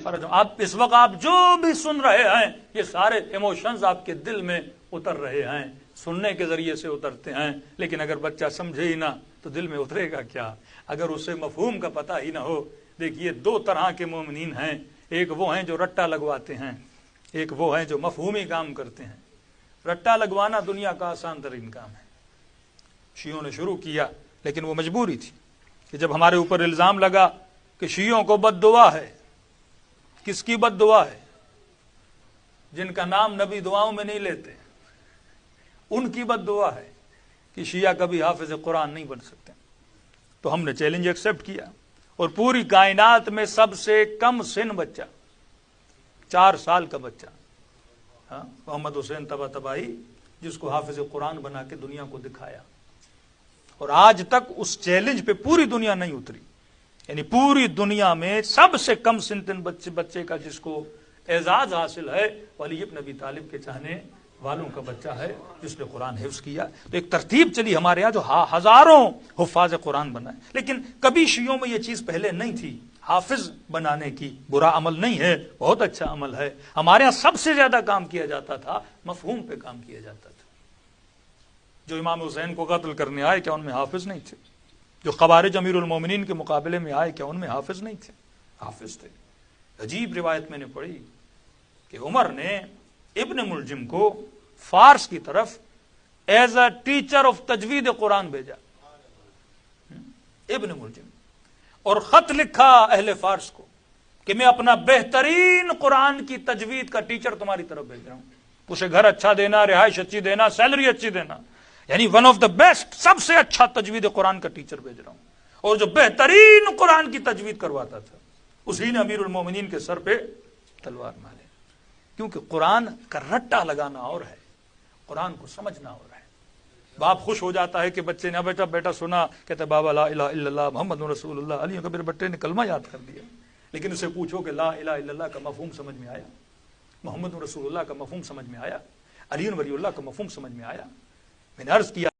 خرج ہوں. آپ اس وقت آپ جو بھی سن رہے ہیں یہ سارے ایموشنز آپ کے دل میں اتر رہے ہیں, سننے کے ذریعے سے اترتے ہیں, لیکن اگر بچہ سمجھے ہی نہ تو دل میں اترے گا کیا, اگر اسے مفہوم کا پتہ ہی نہ ہو. دیکھیے دو طرح کے مومنین ہیں, ایک وہ ہیں جو رٹا لگواتے ہیں, ایک وہ ہیں جو مفہومی کام کرتے ہیں. رٹا لگوانا دنیا کا آسان ترین کام ہے. شیعوں نے شروع کیا لیکن وہ مجبوری تھی کہ جب ہمارے اوپر الزام لگا کہ شیعوں کو بد دعا ہے. کس کی بد دعا ہے؟ جن کا نام نبی دعاؤں میں نہیں لیتے, ان کی بد دعا ہے کہ شیعہ کبھی حافظ قرآن نہیں بن سکتے. تو ہم نے چیلنج ایکسپٹ کیا, اور پوری کائنات میں سب سے کم سن بچہ 4 سال کا بچہ محمد حسین طباطبائی, جس کو حافظ قرآن بنا کے دنیا کو دکھایا, اور آج تک اس چیلنج پہ پوری دنیا نہیں اتری. یعنی پوری دنیا میں سب سے کم سن بچے کا جس کو اعزاز حاصل ہے وہ علی بن ابی طالب کے چاہنے والوں کا بچہ ہے جس نے قرآن حفظ کیا. تو ایک ترتیب چلی ہمارے یہاں جو ہزاروں حفاظ قرآن بنائے, لیکن کبھی شیعوں میں یہ چیز پہلے نہیں تھی. حافظ بنانے کی برا عمل نہیں ہے, بہت اچھا عمل ہے. ہمارے ہاں سب سے زیادہ کام کیا جاتا تھا, مفہوم پہ کام کیا جاتا تھا. جو امام حسین کو قتل کرنے آئے کیا ان میں حافظ نہیں تھے؟ جو خوارج امیر المومنین کے مقابلے میں آئے کیا ان میں حافظ نہیں تھے؟ حافظ تھے. عجیب روایت میں نے پڑھی کہ عمر نے ابن ملجم کو فارس کی طرف ایز اے ٹیچر آف تجوید قرآن بھیجا. ابن ملجم, اور خط لکھا اہل فارس کو کہ میں اپنا بہترین قرآن کی تجوید کا ٹیچر تمہاری طرف بھیج رہا ہوں. اسے گھر اچھا دینا, رہائش اچھی دینا, سیلری اچھی دینا, یعنی ون آف دا بیسٹ, سب سے اچھا تجوید قرآن کا ٹیچر بھیج رہا ہوں. اور جو بہترین قرآن کی تجوید کرواتا تھا اسی نے امیر المومنین کے سر پہ تلوار ماری. کیونکہ قرآن کا رٹا لگانا اور ہے, قرآن کو سمجھنا اور ہے. باپ خوش ہو جاتا ہے کہ بچے نے بیٹا سنا, کہتے بابا لا الہ الا اللہ محمد رسول اللہ. علی کبیر بٹے نے کلمہ یاد کر دیا, لیکن اسے پوچھو کہ لا الہ الا اللہ کا مفہوم سمجھ میں آیا, محمد رسول اللہ کا مفہوم سمجھ میں آیا, علی ولی اللہ کا مفہوم سمجھ میں آیا؟ میں نے عرض کیا